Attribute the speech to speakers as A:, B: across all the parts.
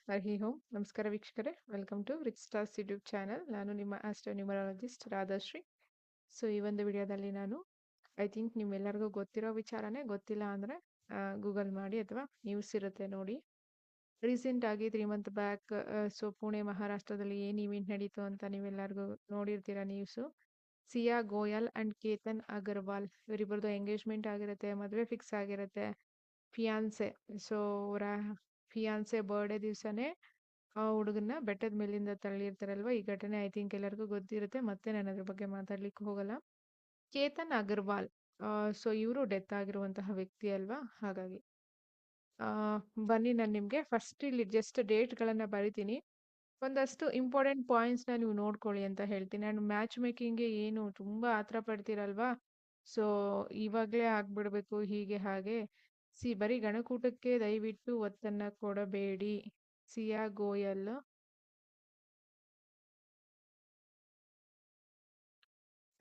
A: ಹರಿ ಓಂ ನಮಸ್ಕಾರ ವೀಕ್ಷಕರೇ, welcome to rich stars YouTube channel. ನಾನು ನಿಮ್ಮ ಆಸ್ಟ್ರೋನ್ಯೂಮರಾಲಜಿಸ್ಟ್ ರಾಧಾಶ್ರೀ. ಸೊ ಈ ಒಂದು ವಿಡಿಯೋದಲ್ಲಿ ನಾನು ಐ ಥಿಂಕ್ ನಿಮ್ಮೆಲ್ಲರಿಗೂ ಗೊತ್ತಿರೋ ವಿಚಾರನೇ, ಗೊತ್ತಿಲ್ಲ ಅಂದರೆ ಗೂಗಲ್ ಮಾಡಿ ಅಥವಾ ನ್ಯೂಸ್ ಇರುತ್ತೆ ನೋಡಿ. ರೀಸೆಂಟ್ ಆಗಿ 3 ಮಂತ್ ಬ್ಯಾಕ್ ಸೊ ಪುಣೆ ಮಹಾರಾಷ್ಟ್ರದಲ್ಲಿ ಏನು ಇವೆಂಟ್ ನಡೀತು ಅಂತ ನೀವೆಲ್ಲರಿಗೂ ನೋಡಿರ್ತೀರ ನ್ಯೂಸು. ಸಿಯಾ ಗೋಯಲ್ ಅಂಡ್ ಕೇತನ್ ಅಗರ್ವಾಲ್ ಇವರಿಬ್ಬರದು ಎಂಗೇಜ್ಮೆಂಟ್ ಆಗಿರುತ್ತೆ, ಮದುವೆ ಫಿಕ್ಸ್ ಆಗಿರುತ್ತೆ. ಫಿಯಾನ್ಸೆ, ಸೊ ಅವರ ಫಿಯಾನ್ಸೆ ಬರ್ಡೇ ದಿವಸನೇ ಆ ಹುಡುಗನ್ನ ಬೆಟ್ಟದ ಮೇಲಿಂದ ತಳ್ಳಿರ್ತಾರಲ್ವ. ಈ ಘಟನೆ ಐ ಥಿಂಕ್ ಎಲ್ಲರಿಗೂ ಗೊತ್ತಿರುತ್ತೆ, ಮತ್ತೆ ನಾನು ಅದ್ರ ಬಗ್ಗೆ ಮಾತಾಡ್ಲಿಕ್ಕೆ ಹೋಗಲ್ಲ. ಕೇತನ್ ಅಗರ್ವಾಲ್, ಸೊ ಇವರು ಡೆತ್ ಆಗಿರುವಂತಹ ವ್ಯಕ್ತಿ ಅಲ್ವಾ, ಹಾಗಾಗಿ ಬನ್ನಿ ನಾನು ನಿಮಗೆ ಫಸ್ಟ್ ಇಲ್ಲಿ ಜಸ್ಟ್ ಡೇಟ್ಗಳನ್ನ ಬರಿತೀನಿ. ಒಂದಷ್ಟು ಇಂಪಾರ್ಟೆಂಟ್ ಪಾಯಿಂಟ್ಸ್ನ ನೀವು ನೋಡ್ಕೊಳ್ಳಿ ಅಂತ ಹೇಳ್ತೀನಿ. ಆ್ಯಂಡ್ ಮ್ಯಾಚ್ ಮೇಕಿಂಗ್ಗೆ ಏನು ತುಂಬ ಆತರ ಪಡ್ತೀರಲ್ವಾ, ಸೊ ಇವಾಗಲೇ ಆಗ್ಬಿಡ್ಬೇಕು ಹೀಗೆ ಹಾಗೆ. ಬರೀ ಗಣಕೂಟಕ್ಕೆ ದಯವಿಟ್ಟು ಒತ್ತನ್ನ ಕೊಡಬೇಡಿ. ಸಿಯಾ ಗೋಯಲ್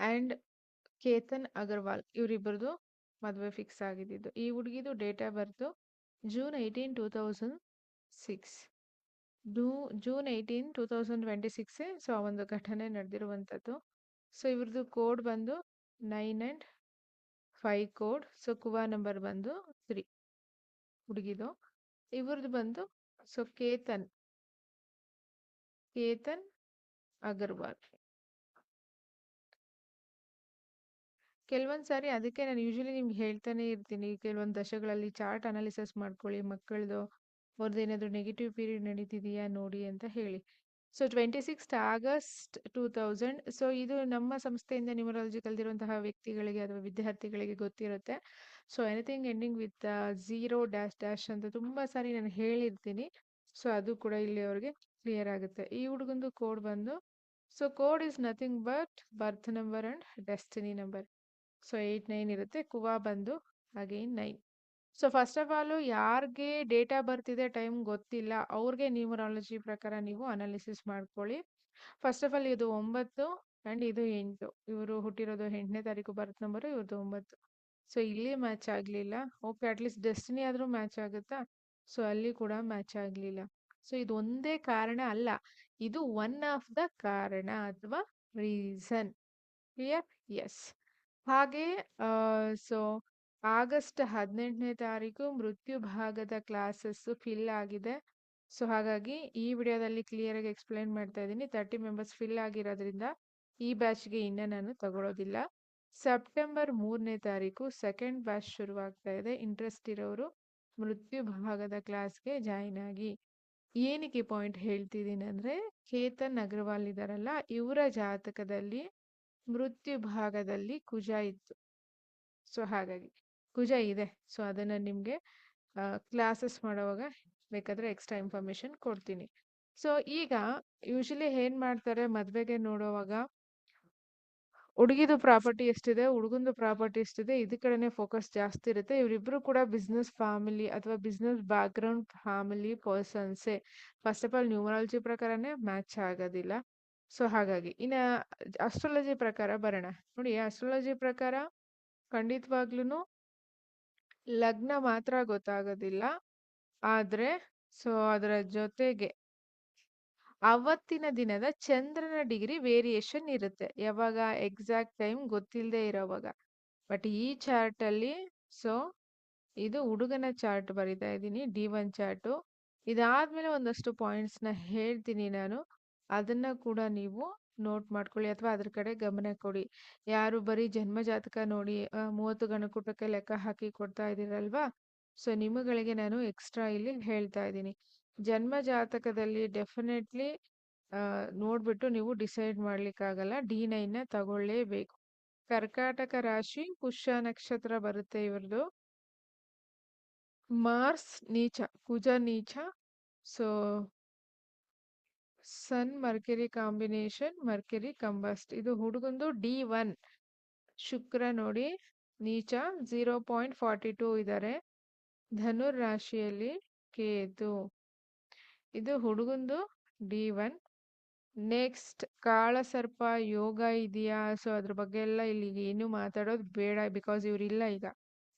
A: ಆ್ಯಂಡ್ ಕೇತನ್ ಅಗರ್ವಾಲ್ ಇವರಿಬ್ಬರದು ಮದುವೆ ಫಿಕ್ಸ್ ಆಗಿದ್ದು. ಈ ಹುಡುಗಿದು date of birth June 18, 2006. June 18, 2026 so ಆ ಒಂದು ಘಟನೆ ನಡೆದಿರುವಂಥದ್ದು. ಸೊ ಇವ್ರದ್ದು ಕೋಡ್ ಬಂದು 9 and 5 ಕೋಡ್. ಸೊ ಕುವಾ ನಂಬರ್ ಬಂದು 3 ಹುಡುಗಿದು. ಇವ್ರದ್ದು ಬಂದು ಸೊ ಕೇತನ್ ಅಗರ್ವಾಲ್. ಕೆಲವೊಂದು ಸಾರಿ ಅದಕ್ಕೆ ನಾನು ಯೂಶಲಿ ನಿಮ್ಗೆ ಹೇಳ್ತಾನೆ ಇರ್ತೀನಿ, ಕೆಲವೊಂದು ದಶಗಳಲ್ಲಿ ಚಾರ್ಟ್ ಅನಾಲಿಸಿಸ್ ಮಾಡ್ಕೊಳ್ಳಿ ಮಕ್ಕಳದು, ಅವ್ರದ್ದು ಏನಾದರೂ ನೆಗೆಟಿವ್ ಪೀರಿಯಡ್ ನಡೀತಿದೆಯಾ ನೋಡಿ ಅಂತ ಹೇಳಿ. So 26 August 2000. ಸೊ ಇದು ನಮ್ಮ ಸಂಸ್ಥೆಯಿಂದ ನ್ಯೂಮರಾಲಜಿ ಕಲ್ತಿರುವಂತಹ ವ್ಯಕ್ತಿಗಳಿಗೆ ಅಥವಾ ವಿದ್ಯಾರ್ಥಿಗಳಿಗೆ ಗೊತ್ತಿರುತ್ತೆ. ಸೊ ಎನಿಥಿಂಗ್ ಎಂಡಿಂಗ್ ವಿತ್ 0 - ಅಂತ ತುಂಬ ಸಾರಿ ನಾನು ಹೇಳಿರ್ತೀನಿ. ಸೊ ಅದು ಕೂಡ ಇಲ್ಲಿ ಅವ್ರಿಗೆ ಕ್ಲಿಯರ್ ಆಗುತ್ತೆ. ಈ ಹುಡುಗಂದು ಕೋಡ್ ಬಂದು so code is nothing but birth number and destiny number. So 8, 9 ಇರುತ್ತೆ. ಕುವಾ ಬಂದು again 9. So first of all ಯಾರಿಗೆ ಡೇಟ್ ಆಫ್ ಬರ್ತ್ ಇದೆ ಟೈಮ್ ಗೊತ್ತಿಲ್ಲ ಅವ್ರಿಗೆ ನ್ಯೂಮರಾಲಜಿ ಪ್ರಕಾರ ನೀವು ಅನಾಲಿಸಿಸ್ ಮಾಡ್ಕೊಳ್ಳಿ. ಫಸ್ಟ್ ಆಫ್ ಆಲ್ ಇದು 9 ಆ್ಯಂಡ್ ಇದು 8. ಇವರು ಹುಟ್ಟಿರೋದು 8ನೇ ತಾರೀಕು ಬರ್ತ್ ನಂಬರು, ಇವ್ರದ್ದು 9. ಸೊ ಇಲ್ಲಿ ಮ್ಯಾಚ್ ಆಗಲಿಲ್ಲ. ಓಕೆ, ಅಟ್ಲೀಸ್ಟ್ ಡೆಸ್ಟಿನಿ ಆದರೂ ಮ್ಯಾಚ್ ಆಗುತ್ತಾ? ಸೊ ಅಲ್ಲಿ ಕೂಡ ಮ್ಯಾಚ್ ಆಗಲಿಲ್ಲ. ಸೊ ಇದು ಒಂದೇ ಕಾರಣ ಅಲ್ಲ, ಇದು ಒನ್ ಆಫ್ ದ ಕಾರಣ ಅಥವಾ ರೀಸನ್. ಕ್ಲಿಯರ್? ಎಸ್. ಹಾಗೆ ಸೊ ಆಗಸ್ಟ್ 18ನೇ ತಾರೀಕು ಮೃತ್ಯು ಭಾಗದ ಕ್ಲಾಸಸ್ ಫಿಲ್ ಆಗಿದೆ. ಸೊ ಹಾಗಾಗಿ ಈ ವಿಡಿಯೋದಲ್ಲಿ ಕ್ಲಿಯರ್ ಆಗಿ ಎಕ್ಸ್ಪ್ಲೈನ್ ಮಾಡ್ತಾ ಇದ್ದೀನಿ. 30 ಮೆಂಬರ್ಸ್ ಫಿಲ್ ಆಗಿರೋದ್ರಿಂದ ಈ ಬ್ಯಾಚ್ಗೆ ಇನ್ನೂ ನಾನು ತಗೊಳ್ಳೋದಿಲ್ಲ. ಸೆಪ್ಟೆಂಬರ್ 3ನೇ ತಾರೀಕು ಸೆಕೆಂಡ್ ಬ್ಯಾಚ್ ಶುರುವಾಗ್ತಾ ಇದೆ. ಇಂಟ್ರೆಸ್ಟ್ ಇರೋರು ಮೃತ್ಯು ಭಾಗದ ಕ್ಲಾಸ್ಗೆ ಜಾಯಿನ್ ಆಗಿ. ಏನಕ್ಕೆ ಪಾಯಿಂಟ್ ಹೇಳ್ತಿದ್ದೀನಿ ಅಂದರೆ, ಕೇತನ್ ಅಗರ್ವಾಲ್ ಇದಾರಲ್ಲ, ಇವರ ಜಾತಕದಲ್ಲಿ ಮೃತ್ಯು ಭಾಗದಲ್ಲಿ ಕುಜ ಇತ್ತು. ಸೊ ಹಾಗಾಗಿ ಕುಜ ಇದೆ. ಸೊ ಅದನ್ನು ನಿಮಗೆ ಕ್ಲಾಸಸ್ ಮಾಡುವಾಗ ಬೇಕಾದರೆ ಎಕ್ಸ್ಟ್ರಾ ಇನ್ಫಾರ್ಮೇಶನ್ ಕೊಡ್ತೀನಿ. ಸೊ ಈಗ ಯೂಶಲಿ ಏನು ಮಾಡ್ತಾರೆ, ಮದುವೆಗೆ ನೋಡುವಾಗ ಹುಡುಗಿದು ಪ್ರಾಪರ್ಟಿ ಎಷ್ಟಿದೆ, ಹುಡುಗಂದು ಪ್ರಾಪರ್ಟಿ ಎಷ್ಟಿದೆ, ಇದ್ರ ಕಡೆನೇ ಫೋಕಸ್ ಜಾಸ್ತಿ ಇರುತ್ತೆ. ಇವರಿಬ್ಬರು ಕೂಡ ಬಿಸ್ನೆಸ್ ಫ್ಯಾಮಿಲಿ ಅಥವಾ ಬಿಸ್ನೆಸ್ ಬ್ಯಾಕ್ಗ್ರೌಂಡ್ ಫ್ಯಾಮಿಲಿ ಪರ್ಸನ್ಸೇ. ಫಸ್ಟ್ ಆಫ್ ಆಲ್ ನ್ಯೂಮರಾಲಜಿ ಪ್ರಕಾರನೇ ಮ್ಯಾಚ್ ಆಗೋದಿಲ್ಲ. ಸೊ ಹಾಗಾಗಿ ಇನ್ನು ಅಸ್ಟ್ರಾಲಜಿ ಪ್ರಕಾರ ಬರೋಣ. ನೋಡಿ, ಅಸ್ಟ್ರಾಲಜಿ ಪ್ರಕಾರ ಖಂಡಿತವಾಗ್ಲೂ ಲಗ್ನ ಮಾತ್ರ ಗೊತ್ತಾಗೋದಿಲ್ಲ, ಆದರೆ ಸೊ ಅದರ ಜೊತೆಗೆ ಅವತ್ತಿನ ದಿನದ ಚಂದ್ರನ ಡಿಗ್ರಿ ವೇರಿಯೇಷನ್ ಇರುತ್ತೆ. ಯಾವಾಗ ಎಕ್ಸಾಕ್ಟ್ ಟೈಮ್ ಗೊತ್ತಿಲ್ಲದೆ ಇರೋವಾಗ. ಬಟ್ ಈ ಚಾರ್ಟಲ್ಲಿ ಸೊ ಇದು ಹುಡುಗನ ಚಾರ್ಟ್ ಬರಿತಾ ಇದ್ದೀನಿ, D1 ಚಾರ್ಟು. ಇದಾದ್ಮೇಲೆ ಒಂದಷ್ಟು ಪಾಯಿಂಟ್ಸ್ನ ಹೇಳ್ತೀನಿ ನಾನು, ಅದನ್ನ ಕೂಡ ನೀವು ನೋಟ್ ಮಾಡ್ಕೊಳ್ಳಿ ಅಥವಾ ಅದ್ರ ಕಡೆ ಗಮನ ಕೊಡಿ. ಯಾರು ಬರೀ ಜನ್ಮ ಜಾತಕ ನೋಡಿ 30 ಗಣಕೂಟಕ್ಕೆ ಲೆಕ್ಕ ಹಾಕಿ ಕೊಡ್ತಾ ಇದ್ದೀರಲ್ವಾ, ಸೊ ನಿಮ್ಮಗಳಿಗೆ ನಾನು ಎಕ್ಸ್ಟ್ರಾ ಇಲ್ಲಿ ಹೇಳ್ತಾ ಇದ್ದೀನಿ. ಜನ್ಮ ಜಾತಕದಲ್ಲಿ ಡೆಫಿನೆಟ್ಲಿ ನೋಡ್ಬಿಟ್ಟು ನೀವು ಡಿಸೈಡ್ ಮಾಡ್ಲಿಕ್ಕಾಗಲ್ಲ, D9ನ ತಗೊಳ್ಳೇಬೇಕು. ಕರ್ಕಾಟಕ ರಾಶಿ, ಪುಷ್ಯ ನಕ್ಷತ್ರ ಬರುತ್ತೆ ಇವ್ರದ್ದು. ಮಾರ್ಸ್ ನೀಚ, ಕುಜ ನೀಚ. ಸೊ ಸನ್ ಮರ್ಕೆರಿ ಕಾಂಬಿನೇಷನ್, ಮರ್ಕೆರಿ ಕಂಬಸ್ಟ್. ಇದು ಹುಡುಗಂದು D1. ಶುಕ್ರ ನೋಡಿ ನೀಚ 0.42 ಇದ್ದಾರೆ. ಧನುರ್ ರಾಶಿಯಲ್ಲಿ ಕೇತು. ಇದು ಹುಡುಗಂದು D1. ನೆಕ್ಸ್ಟ್ ಕಾಳಸರ್ಪ ಯೋಗ ಇದೆಯಾ, ಸೊ ಅದ್ರ ಬಗ್ಗೆ ಎಲ್ಲ ಇಲ್ಲಿ ಏನು ಮಾತಾಡೋದು ಬೇಡ, ಬಿಕಾಸ್ ಇವರಿಲ್ಲ, ಈಗ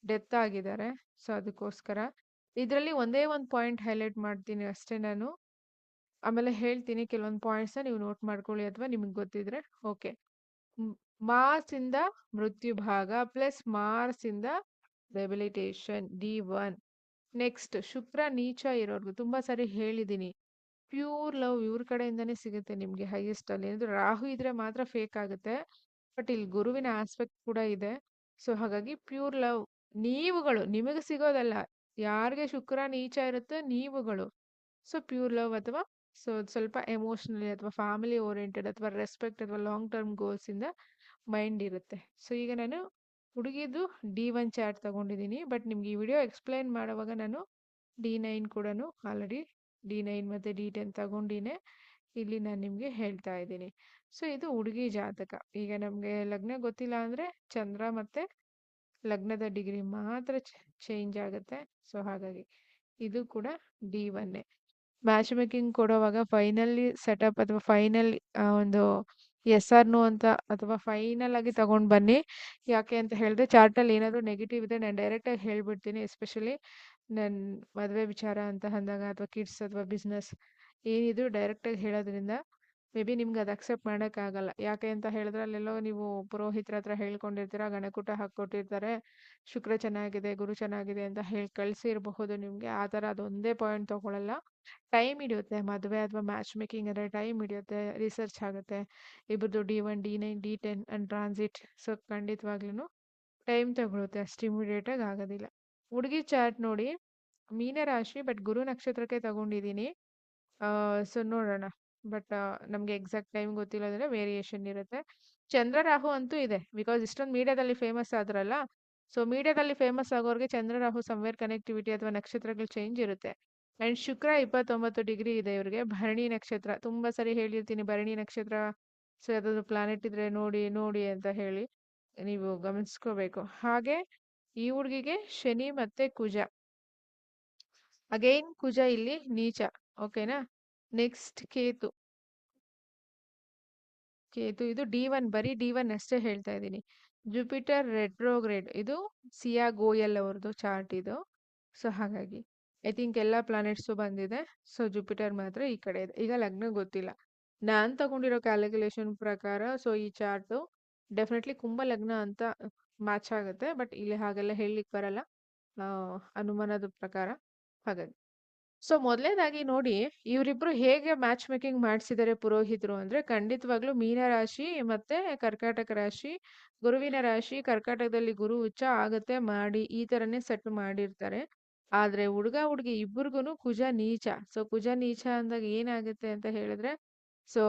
A: ಡೆತ್ ಆಗಿದ್ದಾರೆ. ಸೊ ಅದಕ್ಕೋಸ್ಕರ ಇದರಲ್ಲಿ ಒಂದೇ ಒಂದು ಪಾಯಿಂಟ್ ಹೈಲೈಟ್ ಮಾಡ್ತೀನಿ ಅಷ್ಟೇ ನಾನು. ಆಮೇಲೆ ಹೇಳ್ತೀನಿ ಕೆಲವೊಂದು ಪಾಯಿಂಟ್ಸ್ನ ನೀವು ನೋಟ್ ಮಾಡ್ಕೊಳ್ಳಿ ಅಥವಾ ನಿಮಗೆ ಗೊತ್ತಿದ್ರೆ ಓಕೆ. ಮಾರ್ಸ್ ಇಂದ ಮೃತ್ಯು ಭಾಗ ಪ್ಲಸ್ ಮಾರ್ಸ್ ಇಂದ ಡೆಬಿಲಿಟೇಷನ್ D1. ನೆಕ್ಸ್ಟ್ ಶುಕ್ರ ನೀಚ ಇರೋರ್ಗು ತುಂಬಾ ಸರಿ ಹೇಳಿದ್ದೀನಿ, ಪ್ಯೂರ್ ಲವ್ ಇವ್ರ ಕಡೆಯಿಂದಾನೇ ಸಿಗುತ್ತೆ ನಿಮ್ಗೆ ಹೈಯೆಸ್ಟ್ ಅಲ್ಲಿ. ಅಂದ್ರೆ ರಾಹು ಇದ್ರೆ ಮಾತ್ರ ಫೇಕ್ ಆಗುತ್ತೆ, ಬಟ್ ಇಲ್ಲಿ ಗುರುವಿನ ಆಸ್ಪೆಕ್ಟ್ ಕೂಡ ಇದೆ. ಸೊ ಹಾಗಾಗಿ ಪ್ಯೂರ್ ಲವ್ ನೀವುಗಳು ನಿಮಗೆ ಸಿಗೋದಲ್ಲ, ಯಾರಿಗೆ ಶುಕ್ರ ನೀಚ ಇರುತ್ತೆ ನೀವುಗಳು. ಸೊ ಪ್ಯೂರ್ ಲವ್ ಅಥವಾ ಸೊ ಸ್ವಲ್ಪ ಎಮೋಷನಲಿ ಅಥವಾ ಫ್ಯಾಮಿಲಿ ಓರಿಯೆಂಟೆಡ್ ಅಥವಾ ರೆಸ್ಪೆಕ್ಟ್ ಅಥವಾ ಲಾಂಗ್ ಟರ್ಮ್ ಗೋಲ್ಸ್ ಇಂದ ಮೈಂಡ್ ಇರುತ್ತೆ. ಸೊ ಈಗ ನಾನು ಹುಡುಗಿದು D1 ಚಾರ್ಟ್ ತಗೊಂಡಿದ್ದೀನಿ, ಬಟ್ ನಿಮ್ಗೆ ಈ ವಿಡಿಯೋ ಎಕ್ಸ್ಪ್ಲೈನ್ ಮಾಡುವಾಗ ನಾನು D9 ಕೂಡ ಆಲ್ರೆಡಿ D9 ಮತ್ತು D10 ತಗೊಂಡಿನೇ ಇಲ್ಲಿ ನಾನು ನಿಮಗೆ ಹೇಳ್ತಾ ಇದ್ದೀನಿ. ಸೊ ಇದು ಹುಡುಗಿ ಜಾತಕ. ಈಗ ನಮಗೆ ಲಗ್ನ ಗೊತ್ತಿಲ್ಲ ಅಂದರೆ ಚಂದ್ರ ಮತ್ತು ಲಗ್ನದ ಡಿಗ್ರಿ ಮಾತ್ರ ಚೇಂಜ್ ಆಗುತ್ತೆ. ಸೊ ಹಾಗಾಗಿ ಇದು ಕೂಡ D1. ಮ್ಯಾಚ್ ಮೇಕಿಂಗ್ ಕೊಡುವಾಗ ಫೈನಲಿ ಸೆಟಪ್ ಅಥವಾ ಫೈನಲ್ ಒಂದು ಎಸ್ ಆರ್ ನೋ ಅಂತ ಅಥವಾ ಫೈನಲ್ ಆಗಿ ತಗೊಂಡು ಬನ್ನಿ. ಯಾಕೆ ಅಂತ ಹೇಳಿದ್ರೆ ಚಾರ್ಟಲ್ಲಿ ಏನಾದರೂ ನೆಗೆಟಿವ್ ಇದೆ ನಾನು ಡೈರೆಕ್ಟಾಗಿ ಹೇಳ್ಬಿಡ್ತೀನಿ. ಎಸ್ಪೆಷಲಿ ನನ್ನ ಮದುವೆ ವಿಚಾರ ಅಂತ ಅಂದಾಗ ಅಥವಾ ಕಿಡ್ಸ್ ಅಥವಾ ಬಿಸ್ನೆಸ್ ಏನಿದ್ರು ಡೈರೆಕ್ಟಾಗಿ ಹೇಳೋದ್ರಿಂದ ಮೇ ಬಿ ನಿಮ್ಗೆ ಅದು ಅಕ್ಸೆಪ್ಟ್ ಮಾಡೋಕ್ಕಾಗಲ್ಲ. ಯಾಕೆ ಅಂತ ಹೇಳಿದ್ರೆ ಅಲ್ಲೆಲ್ಲೋ ನೀವು ಪುರೋಹಿತರ ಹತ್ರ ಹೇಳ್ಕೊಂಡಿರ್ತೀರ, ಗಣಕೂಟ ಹಾಕ್ಕೊಟ್ಟಿರ್ತಾರೆ, ಶುಕ್ರ ಚೆನ್ನಾಗಿದೆ ಗುರು ಚೆನ್ನಾಗಿದೆ ಅಂತ ಹೇಳಿ ಕಳಿಸಿರಬಹುದು ನಿಮಗೆ. ಆ ಥರ ಅದೊಂದೇ ಪಾಯಿಂಟ್ ತೊಗೊಳಲ್ಲ. ಟೈಮ್ ಹಿಡಿಯುತ್ತೆ ಮದುವೆ ಅಥವಾ ಮ್ಯಾಚ್ ಮೇಕಿಂಗ್ ಅಂದರೆ ಟೈಮ್ ಹಿಡಿಯುತ್ತೆ, ರಿಸರ್ಚ್ ಆಗುತ್ತೆ. ಇಬ್ಬರದು D1 D9 D10 and transit. So ಖಂಡಿತವಾಗ್ಲೂ ಟೈಮ್ ತಗೊಳುತ್ತೆ, ಅಷ್ಟು ಇಮಿಡಿಯೇಟಾಗಿ ಆಗೋದಿಲ್ಲ. ಹುಡುಗಿ ಚಾರ್ಟ್ ನೋಡಿ, ಮೀನರಾಶಿ ಬಟ್ ಗುರು ನಕ್ಷತ್ರಕ್ಕೆ ತಗೊಂಡಿದ್ದೀನಿ. ಸೊ ನೋಡೋಣ, ಬಟ್ ನಮಗೆ ಎಕ್ಸಾಕ್ಟ್ ಟೈಮ್ ಗೊತ್ತಿಲ್ಲ ಅಂದರೆ ವೇರಿಯೇಷನ್ ಇರುತ್ತೆ. ಚಂದ್ರ ರಾಹು ಅಂತೂ ಇದೆ, ಬಿಕಾಸ್ ಇಷ್ಟೊಂದು ಮೀಡಿಯಾದಲ್ಲಿ ಫೇಮಸ್ ಆದ್ರಲ್ಲ. ಸೊ ಮೀಡಿಯಾದಲ್ಲಿ ಫೇಮಸ್ ಆಗೋರಿಗೆ ಚಂದ್ರ ರಾಹು ಸಮ್ವೇರ್ ಕನೆಕ್ಟಿವಿಟಿ ಅಥವಾ ನಕ್ಷತ್ರಗಳು ಚೇಂಜ್ ಇರುತ್ತೆ. ಆ್ಯಂಡ್ ಶುಕ್ರ 29 ಡಿಗ್ರಿ ಇದೆ ಇವರಿಗೆ. ಭರಣಿ ನಕ್ಷತ್ರ ತುಂಬ ಸರಿ ಹೇಳಿರ್ತೀನಿ, ಭರಣಿ ನಕ್ಷತ್ರ ಸೊ ಯಾವ್ದಾದ್ರು ಪ್ಲಾನೆಟ್ ಇದ್ರೆ ನೋಡಿ ನೋಡಿ ಅಂತ ಹೇಳಿ ನೀವು ಗಮನಿಸ್ಕೋಬೇಕು. ಹಾಗೆ ಈ ಹುಡುಗಿಗೆ ಶನಿ ಮತ್ತೆ ಕುಜ, ಅಗೈನ್ ಕುಜ ಇಲ್ಲಿ ನೀಚ, ಓಕೆನಾ. ನೆಕ್ಸ್ಟ್ ಕೇತು. ಕೇತು ಇದು D1, ಬರೀ D1 ಅಷ್ಟೇ ಹೇಳ್ತಾ ಇದ್ದೀನಿ. ಜುಪಿಟರ್ ರೆಟ್ರೋಗ್ರೇಡ್, ಇದು ಸಿಯಾ ಗೋಯಲ್ ಅವ್ರದ್ದು ಚಾರ್ಟ್ ಇದು. ಸೊ ಹಾಗಾಗಿ ಐ ಥಿಂಕ್ ಎಲ್ಲ ಪ್ಲಾನೆಟ್ಸು ಬಂದಿದೆ. ಸೊ ಜುಪಿಟರ್ ಮಾತ್ರ ಈ ಕಡೆ ಇದೆ. ಈಗ ಲಗ್ನ ಗೊತ್ತಿಲ್ಲ, ನಾನು ತಗೊಂಡಿರೋ ಕ್ಯಾಲ್ಕುಲೇಷನ್ ಪ್ರಕಾರ ಸೊ ಈ ಚಾರ್ಟು ಡೆಫಿನೆಟ್ಲಿ ಕುಂಭ ಲಗ್ನ ಅಂತ ಮ್ಯಾಚ್ ಆಗುತ್ತೆ, ಬಟ್ ಇಲ್ಲಿ ಹಾಗೆಲ್ಲ ಹೇಳಲಿಕ್ಕೆ ಬರಲ್ಲ ಅನುಮಾನದ ಪ್ರಕಾರ. ಹಾಗಾಗಿ ಸೊ ಮೊದಲನೇದಾಗಿ ನೋಡಿ, ಇವರಿಬ್ರು ಹೇಗೆ ಮ್ಯಾಚ್ ಮೇಕಿಂಗ್ ಮಾಡಿಸಿದ್ದಾರೆ ಪುರೋಹಿತರು ಅಂದ್ರೆ, ಖಂಡಿತವಾಗ್ಲೂ ಮೀನ ರಾಶಿ ಮತ್ತೆ ಕರ್ಕಾಟಕ ರಾಶಿ, ಗುರುವಿನ ರಾಶಿ ಕರ್ಕಾಟಕದಲ್ಲಿ ಗುರು ಉಚ್ಚ ಆಗತ್ತೆ ಮಾಡಿ ಈ ತರನೇ ಸೆಟ್ ಮಾಡಿರ್ತಾರೆ. ಆದ್ರೆ ಹುಡುಗ ಹುಡುಗಿ ಇಬ್ಬರಿಗೂ ಕುಜ ನೀಚ. ಸೊ ಕುಜ ನೀಚ ಅಂದಾಗ ಏನಾಗುತ್ತೆ ಅಂತ ಹೇಳಿದ್ರೆ, ಸೊ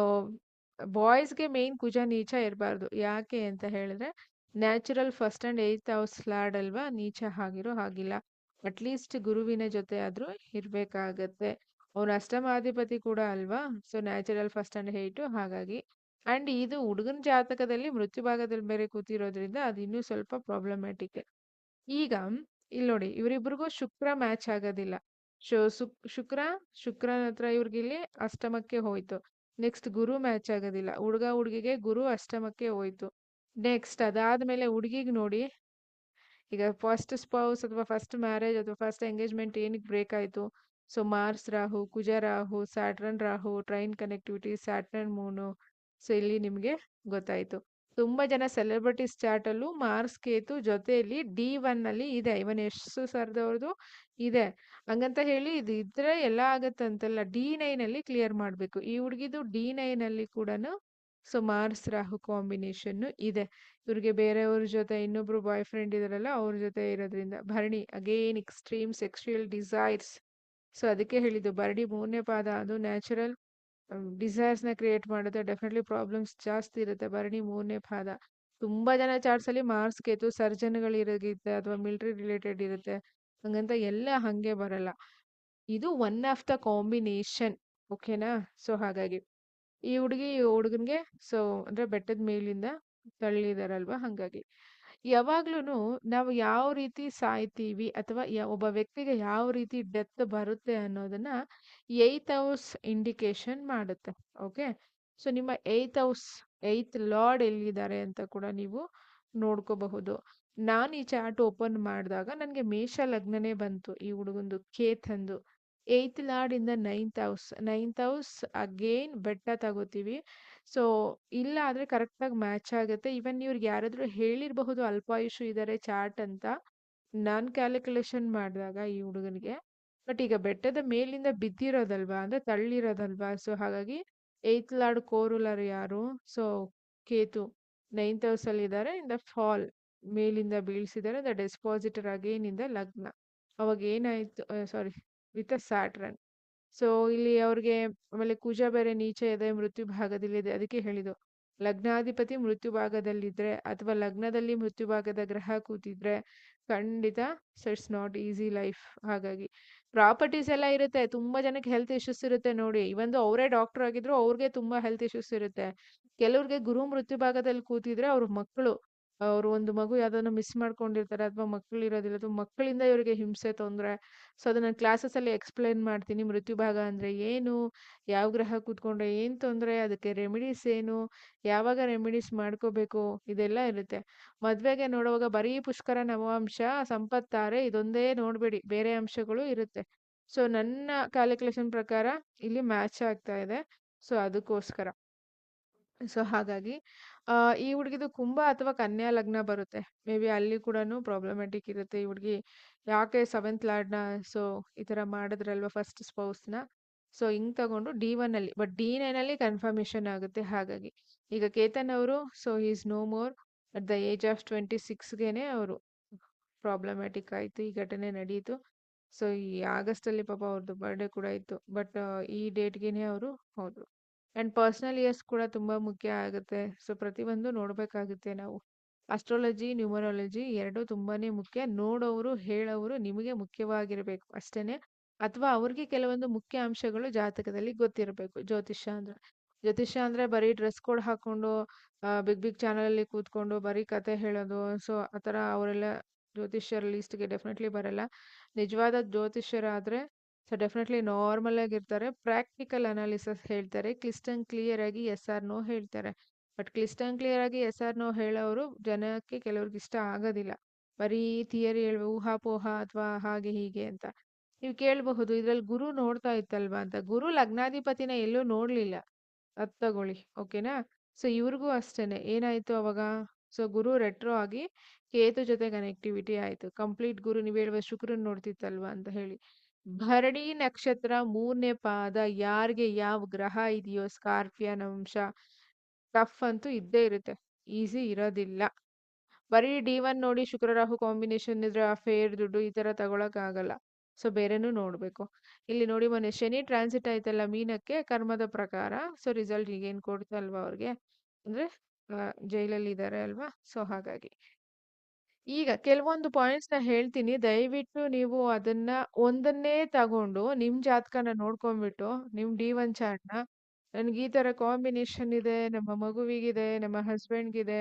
A: ಬಾಯ್ಸ್ಗೆ ಮೇನ್ ಕುಜ ನೀಚ ಇರಬಾರ್ದು. ಯಾಕೆ ಅಂತ ಹೇಳಿದ್ರೆ natural first and 8th house lord ಅಲ್ವಾ, ನೀಚ ಆಗಿರೋ ಹಾಗಿಲ್ಲ. ಅಟ್ಲೀಸ್ಟ್ ಗುರುವಿನ ಜೊತೆ ಆದ್ರೂ ಇರ್ಬೇಕಾಗತ್ತೆ. ಅವ್ರ ಅಷ್ಟಮಾಧಿಪತಿ ಕೂಡ ಅಲ್ವಾ, ಸೊ ನ್ಯಾಚುರಲ್ ಫಸ್ಟ್ ಅಂಡ್ 8 ಹಾಗಾಗಿ. ಅಂಡ್ ಇದು ಹುಡುಗನ ಜಾತಕದಲ್ಲಿ ಮೃತ್ಯು ಭಾಗದಲ್ಲಿ ಬೇರೆ ಕೂತಿರೋದ್ರಿಂದ ಅದು ಇನ್ನೂ ಸ್ವಲ್ಪ ಪ್ರಾಬ್ಲಮ್ಯಾಟಿಕ್. ಈಗ ಇಲ್ಲಿ ನೋಡಿ, ಇವರಿಬ್ರಿಗೂ ಶುಕ್ರ ಮ್ಯಾಚ್ ಆಗೋದಿಲ್ಲ. ಶುಕ್ರನ ಹತ್ರ ಇವ್ರಿಗೆ ಇಲ್ಲಿ ಅಷ್ಟಮಕ್ಕೆ ಹೋಯ್ತು. ನೆಕ್ಸ್ಟ್ ಗುರು ಮ್ಯಾಚ್ ಆಗೋದಿಲ್ಲ, ಹುಡುಗಿಗೆ ಗುರು ಅಷ್ಟಮಕ್ಕೆ ಹೋಯ್ತು. ನೆಕ್ಸ್ಟ್ ಅದಾದ್ಮೇಲೆ ಹುಡುಗಿಗೆ ನೋಡಿ, ಈಗ ಫಸ್ಟ್ ಸ್ಪೌಸ್ ಅಥವಾ ಫಸ್ಟ್ ಮ್ಯಾರೇಜ್ ಅಥವಾ ಫಸ್ಟ್ ಎಂಗೇಜ್ಮೆಂಟ್ ಏನಕ್ಕೆ ಬ್ರೇಕ್ ಆಯಿತು? So Mars Rahu, Kuja Rahu, Saturn Rahu, trine connectivity, Saturn moon. So ಇಲ್ಲಿ ನಿಮಗೆ ಗೊತ್ತಾಯಿತು. ತುಂಬ ಜನ ಸೆಲೆಬ್ರಿಟೀಸ್ ಚಾರ್ಟಲ್ಲೂ ಮಾರ್ಸ್ ಕೇತು ಜೊತೆಯಲ್ಲಿ D1 ಅಲ್ಲಿ ಇದೆ. ಇವನ್ ಯಶಸ್ಸು ಸರ್ದವ್ರದ್ದು ಇದೆ. ಹಂಗಂತ ಹೇಳಿ ಇದು ಇದ್ರೆ ಎಲ್ಲ ಆಗತ್ತಂತಲ್ಲ, D9 ಅಲ್ಲಿ ಕ್ಲಿಯರ್ ಮಾಡಬೇಕು. ಈ ಹುಡುಗಿದು D9 ಅಲ್ಲಿ ಕೂಡ ಸೊ ಮಾರ್ಸ್ ರಾಹು ಕಾಂಬಿನೇಷನ್ ಇದೆ. ಇವ್ರಿಗೆ ಬೇರೆಯವ್ರ ಜೊತೆ ಇನ್ನೊಬ್ರು ಬಾಯ್ ಫ್ರೆಂಡ್ ಇದಾರಲ್ಲ ಅವ್ರ ಜೊತೆ ಇರೋದ್ರಿಂದ. Bharani again extreme sexual desires. So ಅದಕ್ಕೆ ಹೇಳಿದ್ದು ಭರಣಿ 3ನೇ ಪಾದ, ಅದು ನ್ಯಾಚುರಲ್ ಡಿಸೈರ್ಸ್ನ ಕ್ರಿಯೇಟ್ ಮಾಡುತ್ತೆ. ಡೆಫಿನೆಟ್ಲಿ ಪ್ರಾಬ್ಲಮ್ಸ್ ಜಾಸ್ತಿ ಇರುತ್ತೆ ಭರಣಿ 3ನೇ ಪಾದ. ತುಂಬಾ ಜನ ಚಾರ್ಟ್ಸ್ ಅಲ್ಲಿ ಮಾರ್ಸ್ ಕೇತು ಸರ್ಜನ್ಗಳಿರುತ್ತೆ ಅಥವಾ ಮಿಲಿಟರಿ ರಿಲೇಟೆಡ್ ಇರುತ್ತೆ. ಹಂಗಂತ ಎಲ್ಲ ಹಂಗೆ ಬರಲ್ಲ. ಇದು ಒನ್ ಆಫ್ ದ ಕಾಂಬಿನೇಷನ್, ಓಕೆನಾ. ಸೊ ಹಾಗಾಗಿ ಈ ಹುಡುಗನ್ಗೆ ಸೊ ಅಂದ್ರೆ ಬೆಟ್ಟದ ಮೇಲಿಂದ ತಳ್ಳಿದಾರಲ್ವಾ, ಹಂಗಾಗಿ ಯಾವಾಗ್ಲೂ ನಾವು ಯಾವ ರೀತಿ ಸಾಯ್ತೀವಿ ಅಥವಾ ಒಬ್ಬ ವ್ಯಕ್ತಿಗೆ ಯಾವ ರೀತಿ ಡೆತ್ ಬರುತ್ತೆ ಅನ್ನೋದನ್ನ 8th ಹೌಸ್ ಇಂಡಿಕೇಶನ್ ಮಾಡುತ್ತೆ. ಓಕೆ, ಸೊ ನಿಮ್ಮ 8th ಹೌಸ್ 8th ಲಾರ್ಡ್ ಎಲ್ಲಿದ್ದಾರೆ ಅಂತ ಕೂಡ ನೀವು ನೋಡ್ಕೋಬಹುದು. ನಾನು ಈ ಚಾರ್ಟ್ ಓಪನ್ ಮಾಡಿದಾಗ ನನಗೆ ಮೇಷ ಲಗ್ನನೇ ಬಂತು ಈ ಹುಡುಗಂದು ಕೇತಂದು. ಏಯ್ತ್ ಲಾರ್ಡ್ ಇಂದ ninth house. Ninth house again ಬೆಟ್ಟ ತಗೋತೀವಿ. ಸೊ ಇಲ್ಲ ಆದ್ರೆ ಕರೆಕ್ಟಾಗಿ ಮ್ಯಾಚ್ ಆಗುತ್ತೆ. ಇವನ್ ಇವ್ರಿಗೆ ಯಾರಾದ್ರೂ ಹೇಳಿರಬಹುದು ಅಲ್ಪಾಯುಷು ಇದ್ದಾರೆ ಚಾರ್ಟ್ ಅಂತ. ನಾನ್ ಕ್ಯಾಲ್ಕುಲೇಷನ್ ಮಾಡಿದಾಗ ಈ ಹುಡುಗನಿಗೆ. ಬಟ್ ಈಗ ಬೆಟ್ಟದ ಮೇಲಿಂದ ಬಿದ್ದಿರೋದಲ್ವಾ, ಅಂದ್ರೆ ತಳ್ಳಿರೋದಲ್ವಾ. ಸೊ ಹಾಗಾಗಿ ಏಯ್ತ್ ಲಾರ್ಡ್ ಕೋರುಲರ್ ಯಾರು? ಸೊ ಕೇತು ನೈನ್ತ್ ಹೌಸ್ ಅಲ್ಲಿ ಇದ್ದಾರೆ. ಇನ್ ದ ಫಾಲ್ ಮೇಲಿಂದ ಬೀಳ್ಸಿದ್ದಾರೆ. ದ ಡೆಸ್ಪಾಸಿಟರ್ ಅಗೇನ್ ಇಂದ ಲಗ್ನ. ಅವಾಗ ಏನಾಯ್ತು, ಸಾರಿ, ವಿತ್ ಸ್ಯಾಟ್ರನ್. ಸೊ ಇಲ್ಲಿ ಅವ್ರಿಗೆ ಆಮೇಲೆ ಕುಜ ಬೇರೆ ನೀಚ ಇದೆ, ಮೃತ್ಯು ಭಾಗದಲ್ಲಿದೆ. ಅದಕ್ಕೆ ಹೇಳಿದ್ದು ಲಗ್ನಾಧಿಪತಿ ಮೃತ್ಯು ಭಾಗದಲ್ಲಿದ್ರೆ ಅಥವಾ ಲಗ್ನದಲ್ಲಿ ಮೃತ್ಯು ಭಾಗದ ಗ್ರಹ ಕೂತಿದ್ರೆ ಖಂಡಿತ so it's not easy life. ಹಾಗಾಗಿ ಪ್ರಾಪರ್ಟೀಸ್ ಎಲ್ಲ ಇರುತ್ತೆ. ತುಂಬಾ ಜನಕ್ಕೆ ಹೆಲ್ತ್ ಇಶ್ಯೂಸ್ ಇರುತ್ತೆ ನೋಡಿ. ಇವಂದು ಅವರೇ ಡಾಕ್ಟರ್ ಆಗಿದ್ರು ಅವ್ರಿಗೆ ತುಂಬಾ ಹೆಲ್ತ್ ಇಶ್ಯೂಸ್ ಇರುತ್ತೆ. ಕೆಲವ್ರಿಗೆ ಗುರು ಮೃತ್ಯು ಭಾಗದಲ್ಲಿ ಕೂತಿದ್ರೆ ಅವ್ರ ಮಕ್ಕಳು, ಅವ್ರು ಒಂದು ಮಗು ಯಾವ್ದಾದ್ರು ಮಿಸ್ ಮಾಡ್ಕೊಂಡಿರ್ತಾರೆ ಅಥವಾ ಮಕ್ಕಳು ಇರೋದಿಲ್ಲ ಅಥವಾ ಮಕ್ಕಳಿಂದ ಇವರಿಗೆ ಹಿಂಸೆ ತೊಂದರೆ. ಸೊ ಅದು ನಾನು ಕ್ಲಾಸಸ್ಸಲ್ಲಿ ಎಕ್ಸ್ಪ್ಲೈನ್ ಮಾಡ್ತೀನಿ. ಮೃತ್ಯು ಭಾಗ ಅಂದರೆ ಏನು, ಯಾವ ಗ್ರಹ ಕೂತ್ಕೊಂಡ್ರೆ ಏನು ತೊಂದರೆ, ಅದಕ್ಕೆ ರೆಮಿಡೀಸ್ ಏನು, ಯಾವಾಗ ರೆಮಿಡೀಸ್ ಮಾಡ್ಕೋಬೇಕು, ಇದೆಲ್ಲ ಇರುತ್ತೆ. ಮದುವೆಗೆ ನೋಡುವಾಗ ಬರೀ ಪುಷ್ಕರ ನವಾಂಶ ಸಂಪತ್ತಾರೆ ಇದೊಂದೇ ನೋಡಬೇಡಿ, ಬೇರೆ ಅಂಶಗಳು ಇರುತ್ತೆ. ಸೊ ನನ್ನ ಕ್ಯಾಲ್ಕುಲೇಷನ್ ಪ್ರಕಾರ ಇಲ್ಲಿ ಮ್ಯಾಚ್ ಆಗ್ತಾ ಇದೆ. ಸೊ ಅದಕ್ಕೋಸ್ಕರ. ಸೊ ಹಾಗಾಗಿ ಈ ಹುಡುಗಿದು ಕುಂಭ ಅಥವಾ ಕನ್ಯಾ ಲಗ್ನ ಬರುತ್ತೆ. ಮೇ ಬಿ ಅಲ್ಲಿ ಕೂಡ ಪ್ರಾಬ್ಲಮ್ಯಾಟಿಕ್ ಇರುತ್ತೆ. ಈ ಹುಡುಗಿ ಯಾಕೆ ಸೆವೆಂತ್ ಲಾರ್ಡ್ನ ಸೊ ಈ ಥರ ಮಾಡಿದ್ರಲ್ವ ಫಸ್ಟ್ ಸ್ಪೌಸ್ನ. ಸೊ ಹಿಂಗ್ ತಗೊಂಡು D1 ಅಲ್ಲಿ, ಬಟ್ D9 ಅಲ್ಲಿ ಕನ್ಫರ್ಮೇಶನ್ ಆಗುತ್ತೆ. ಹಾಗಾಗಿ ಈಗ ಕೇತನ್ ಅವರು so is no more at the age of 26ಗೆನೆ ಅವರು ಪ್ರಾಬ್ಲಮ್ಯಾಟಿಕ್ ಆಯಿತು, ಈ ಘಟನೆ ನಡೀತು. ಸೊ ಈ ಆಗಸ್ಟಲ್ಲಿ ಪಾಪ ಅವ್ರದ್ದು ಬರ್ಡೇ ಕೂಡ ಇತ್ತು. ಬಟ್ ಈ ಡೇಟ್ಗೆನೆ ಅವರು ಹೋದ್ರು. ಆ್ಯಂಡ್ ಪರ್ಸ್ನಲ್ ಇಯರ್ಸ್ ಕೂಡ ತುಂಬ ಮುಖ್ಯ ಆಗುತ್ತೆ. ಸೊ ಪ್ರತಿಯೊಂದು ನೋಡಬೇಕಾಗುತ್ತೆ ನಾವು. ಅಸ್ಟ್ರಾಲಜಿ, ನ್ಯೂಮರಾಲಜಿ ಎರಡೂ ತುಂಬಾನೇ ಮುಖ್ಯ. ನೋಡೋರು ಹೇಳೋರು ನಿಮಗೆ ಮುಖ್ಯವಾಗಿರಬೇಕು ಅಷ್ಟೇನೆ. ಅಥವಾ ಅವ್ರಿಗೆ ಕೆಲವೊಂದು ಮುಖ್ಯ ಅಂಶಗಳು ಜಾತಕದಲ್ಲಿ ಗೊತ್ತಿರಬೇಕು. ಜ್ಯೋತಿಷ್ಯ ಅಂದ್ರೆ ಬರೀ ಡ್ರೆಸ್ ಕೋಡ್ ಹಾಕೊಂಡು ಬಿಗ್ ಬಿಗ್ ಚಾನಲಲ್ಲಿ ಕೂತ್ಕೊಂಡು ಬರೀ ಕತೆ ಹೇಳೋದು. ಸೊ ಆ ಥರ ಅವರೆಲ್ಲ ಜ್ಯೋತಿಷ್ಯರ ಲೀಸ್ಟ್ಗೆ ಡೆಫಿನೆಟ್ಲಿ ಬರಲ್ಲ. ನಿಜವಾದ ಜ್ಯೋತಿಷ್ಯರಾದ್ರೆ ಸೊ ಡೆಫಿನೆಟ್ಲಿ ನಾರ್ಮಲ್ ಆಗಿರ್ತಾರೆ. ಪ್ರಾಕ್ಟಿಕಲ್ ಅನಾಲಿಸಿಸ್ ಹೇಳ್ತಾರೆ. ಕ್ಲಿಯರ್ ಆಗಿ ಎಸ್ ಆರ್ ನೋ ಹೇಳ್ತಾರೆ. ಬಟ್ ಕ್ಲಿಯರ್ ಆಗಿ ಎಸ್ ಆರ್ ನೋ ಹೇಳೋರು ಜನಕ್ಕೆ ಕೆಲವ್ರಿಗೆ ಇಷ್ಟ ಆಗೋದಿಲ್ಲ. ಬರೀ ಥಿಯರಿ ಹೇಳುವ ಊಹಾಪೋಹ ಅಥವಾ ಹಾಗೆ ಹೀಗೆ ಅಂತ. ನೀವು ಕೇಳಬಹುದು ಇದ್ರಲ್ಲಿ ಗುರು ನೋಡ್ತಾ ಇತ್ತಲ್ವಾ ಅಂತ. ಗುರು ಲಗ್ನಾಧಿಪತಿನ ಎಲ್ಲೂ ನೋಡ್ಲಿಲ್ಲ. ಅದ್ ತಗೊಳ್ಳಿ, ಓಕೆನಾ. ಸೊ ಇವ್ರಿಗೂ ಅಷ್ಟೇನೆ ಏನಾಯ್ತು ಅವಾಗ. ಸೊ ಗುರು ರೆಟ್ರೋ ಆಗಿ ಕೇತು ಜೊತೆ ಕನೆಕ್ಟಿವಿಟಿ ಆಯ್ತು. ಕಂಪ್ಲೀಟ್ ಗುರು ನೀವು ಹೇಳುವ ಶುಕ್ರನ್ ನೋಡ್ತಿತ್ತಲ್ವಾ ಅಂತ ಹೇಳಿ. ಭರಣಿ ನಕ್ಷತ್ರ 3ನೇ ಪಾದ ಯಾರಿಗೆ ಯಾವ ಗ್ರಹ ಇದೆಯೋ ಸ್ಕಾರ್ಪಿಯನ್ ಅಂಶ ಟಫ್ ಅಂತೂ ಇದ್ದೇ ಇರುತ್ತೆ. ಈಸಿ ಇರೋದಿಲ್ಲ. ಬರೀ D1 ನೋಡಿ ಶುಕ್ರ ರಾಹು ಕಾಂಬಿನೇಷನ್ ಇದ್ರೆ ಅಫೇರ್ ದುಡ್ಡು ಈ ತರ ತಗೊಳಕ್ ಆಗಲ್ಲ. ಸೊ ಬೇರೆನೂ ನೋಡ್ಬೇಕು. ಇಲ್ಲಿ ನೋಡಿ ಮೊನ್ನೆ ಶನಿ ಟ್ರಾನ್ಸಿಟ್ ಆಯ್ತಲ್ಲ ಮೀನಕ್ಕೆ, ಕರ್ಮದ ಪ್ರಕಾರ ಸೊ ರಿಸಲ್ಟ್ ಈಗೇನ್ ಕೊಡ್ತಲ್ವಾ ಅವ್ರಿಗೆ, ಅಂದ್ರೆ ಜೈಲಲ್ಲಿ ಇದ್ದಾರೆ ಅಲ್ವಾ. ಸೊ ಹಾಗಾಗಿ ಈಗ ಕೆಲವೊಂದು ಪಾಯಿಂಟ್ಸ್ ನ ಹೇಳ್ತೀನಿ. ದಯವಿಟ್ಟು ನೀವು ಅದನ್ನ ಒಂದನ್ನೇ ತಗೊಂಡು ನಿಮ್ ಜಾತಕನ ನೋಡ್ಕೊಂಡ್ಬಿಟ್ಟು ನಿಮ್ D1 ಚಾರ್ಟ್ನ ನನ್ಗೆ ಈ ತರ ಕಾಂಬಿನೇಷನ್ ಇದೆ, ನಮ್ಮ ಮಗುವಿಗಿದೆ, ನಮ್ಮ ಹಸ್ಬೆಂಡ್ಗಿದೆ,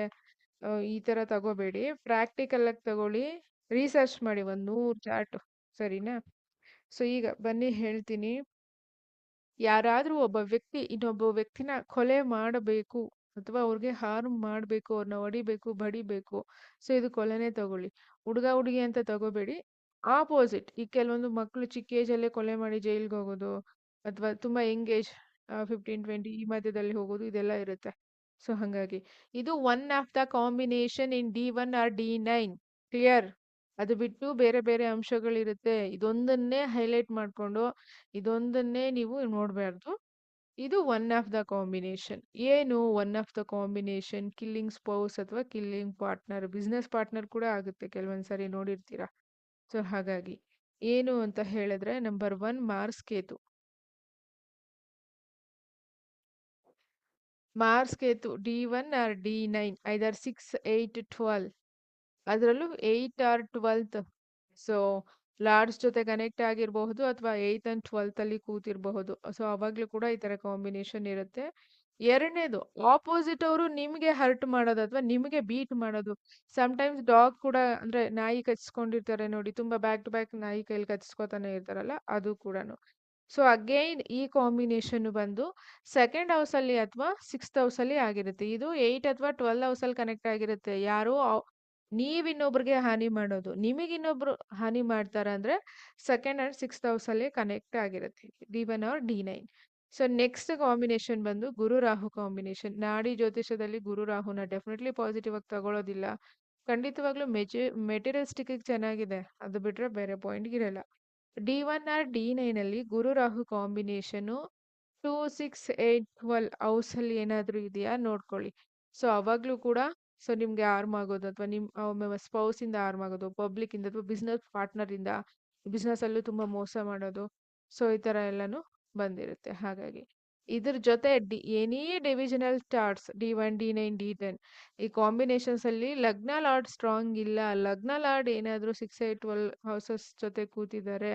A: ಈ ತರ ತಗೋಬೇಡಿ. ಪ್ರಾಕ್ಟಿಕಲ್ ಆಗಿ ತಗೊಳ್ಳಿ. ರಿಸರ್ಚ್ ಮಾಡಿ 100 ಚಾರ್ಟ್, ಸರಿನಾ. ಸೊ ಈಗ ಬನ್ನಿ ಹೇಳ್ತೀನಿ. ಯಾರಾದ್ರೂ ಒಬ್ಬ ವ್ಯಕ್ತಿ ಇನ್ನೊಬ್ಬ ವ್ಯಕ್ತಿನ ಕೊಲೆ ಮಾಡಬೇಕು ಅಥವಾ ಅವ್ರಿಗೆ ಹಾರ್ಮ್ ಮಾಡಬೇಕು, ಅವ್ರನ್ನ ಹೊಡಿಬೇಕು, ಬಡಿಬೇಕು, ಸೊ ಇದು ಕೊಲೆನೇ ತಗೊಳ್ಳಿ. ಹುಡುಗ ಹುಡುಗಿ ಅಂತ ತಗೋಬೇಡಿ. ಆಪೋಸಿಟ್, ಈ ಕೆಲವೊಂದು ಮಕ್ಕಳು ಚಿಕ್ಕ ಏಜಲ್ಲೇ ಕೊಲೆ ಮಾಡಿ ಜೈಲ್ಗೆ ಹೋಗೋದು ಅಥವಾ ತುಂಬಾ ಯಂಗ್ ಏಜ್ 15-20 ಈ ಮಧ್ಯದಲ್ಲಿ ಹೋಗೋದು ಇದೆಲ್ಲ ಇರುತ್ತೆ. ಸೊ ಹಂಗಾಗಿ ಇದು one of the combination in D1 or D9. Clear. ಅದು ಬಿಟ್ಟು ಬೇರೆ ಬೇರೆ ಅಂಶಗಳಿರುತ್ತೆ. ಇದೊಂದನ್ನೇ ಹೈಲೈಟ್ ಮಾಡ್ಕೊಂಡು ಇದೊಂದನ್ನೇ ನೀವು ನೋಡಬಾರ್ದು. ಇದು ಒನ್ ಆಫ್ ದ ಕಾಂಬಿನೇಷನ್. ಏನು one of the combination? Killing spouse ಅಥವಾ ಕಿಲ್ಲಿಂಗ್ ಪಾರ್ಟ್ನರ್, ಬಿಸ್ನೆಸ್ ಪಾರ್ಟ್ನರ್ ಕೂಡ ಆಗುತ್ತೆ ಕೆಲವೊಂದ್ಸರಿ, ನೋಡಿರ್ತೀರಾ. ಸೊ ಹಾಗಾಗಿ ಏನು ಅಂತ ಹೇಳಿದ್ರೆ number 1 Mars Ketu. Mars Ketu D1 or D9 either 6, 8, 12. ಅದರಲ್ಲೂ 8 ಆರ್ 12th. ಸೊ ಲಾರ್ಡ್ಸ್ ಜೊತೆ ಕನೆಕ್ಟ್ ಆಗಿರಬಹುದು ಅಥವಾ 8th and 12th ಅಲ್ಲಿ ಕೂತಿರಬಹುದು. ಸೊ ಅವಾಗ್ಲೂ ಕೂಡ ಈ ತರ ಕಾಂಬಿನೇಷನ್ ಇರುತ್ತೆ. ಎರಡನೇದು, ಆಪೋಸಿಟ್ ಅವರು ನಿಮ್ಗೆ ಹರ್ಟ್ ಮಾಡೋದು ಅಥವಾ ನಿಮ್ಗೆ ಬೀಟ್ ಮಾಡೋದು. ಟೈಮ್ಸ್ ಡಾಗ್ ಕೂಡ, ಅಂದ್ರೆ ನಾಯಿ ಕಚ್ಕೊಂಡಿರ್ತಾರೆ ನೋಡಿ, ತುಂಬಾ ಬ್ಯಾಕ್ ಟು ಬ್ಯಾಕ್ ನಾಯಿ ಕೈಲಿ ಕಚ್ಕೋತಾನೆ ಇರ್ತಾರಲ್ಲ, ಅದು ಕೂಡ. ಸೊ ಅಗೈನ್ ಈ ಕಾಂಬಿನೇಷನ್ ಬಂದು ಸೆಕೆಂಡ್ ಹೌಸ್ ಅಲ್ಲಿ ಅಥವಾ 6th ಹೌಸ್ ಅಲ್ಲಿ ಆಗಿರುತ್ತೆ. ಇದು 8 ಅಥವಾ 12 ಹೌಸ್ ಅಲ್ಲಿ ಕನೆಕ್ಟ್ ಆಗಿರುತ್ತೆ. ಯಾರೋ ನೀವ್ ಇನ್ನೊಬ್ರಿಗೆ ಹಾನಿ ಮಾಡೋದು. ನಿಮಗೆ ಇನ್ನೊಬ್ರು ಹಾನಿ ಮಾಡ್ತಾರ ಅಂದ್ರೆ ಸೆಕೆಂಡ್ ಅಂಡ್ ಸಿಕ್ಸ್ತ್ ಹೌಸ್ ಅಲ್ಲಿ ಕನೆಕ್ಟ್ ಆಗಿರುತ್ತೆ. D1 or D9. So next combination ಬಂದು ಗುರು ರಾಹು ಕಾಂಬಿನೇಷನ್. ನಾಡಿ ಜ್ಯೋತಿಷದಲ್ಲಿ ಗುರು ರಾಹುನ ಡೆಫಿನೆಟ್ಲಿ ಪಾಸಿಟಿವ್ ಆಗಿ ತಗೊಳ್ಳೋದಿಲ್ಲ. ಖಂಡಿತವಾಗ್ಲೂ ಮೆಟೀರಿಯಲಿಸ್ಟಿಕ್ ಚೆನ್ನಾಗಿದೆ, ಅದು ಬಿಟ್ರೆ ಬೇರೆ ಪಾಯಿಂಟ್ ಇರಲ್ಲ. D1 ಆರ್ D9 ಅಲ್ಲಿ ಗುರು ರಾಹು ಕಾಂಬಿನೇಷನ್ 2, 6, 8, 12 ಹೌಸ್ ಅಲ್ಲಿ ಏನಾದ್ರೂ ಇದೆಯಾ ನೋಡ್ಕೊಳ್ಳಿ. ಸೊ ಅವಾಗ್ಲೂ ಕೂಡ ಸೊ ನಿಮ್ಗೆ ಆರ್ಮ್ ಆಗೋದು ಅಥವಾ ನಿಮ್ಮ ಸ್ಪೌಸ್ ಇಂದ ಆರ್ಮ್ ಆಗೋದು, ಪಬ್ಲಿಕ್ ಇಂದ ಅಥವಾ ಬಿಸ್ನೆಸ್ ಪಾರ್ಟ್ನರ್ ಇಂದ ಬಿಸ್ನೆಸ್ ಅಲ್ಲೂ ತುಂಬಾ ಮೋಸ ಮಾಡೋದು. ಸೊ ಈ ತರ ಎಲ್ಲಾನು ಬಂದಿರುತ್ತೆ. ಹಾಗಾಗಿ ಇದ್ರ ಜೊತೆ any divisional charts D1, D9, D10 ಈ ಕಾಂಬಿನೇಷನ್ಸ್ ಅಲ್ಲಿ ಲಗ್ನ ಲಾರ್ಡ್ ಸ್ಟ್ರಾಂಗ್ ಇಲ್ಲ, ಲಗ್ನ ಲಾರ್ಡ್ ಏನಾದ್ರೂ 6, 8, 12 ಹೌಸಸ್ ಜೊತೆ ಕೂತಿದ್ದಾರೆ,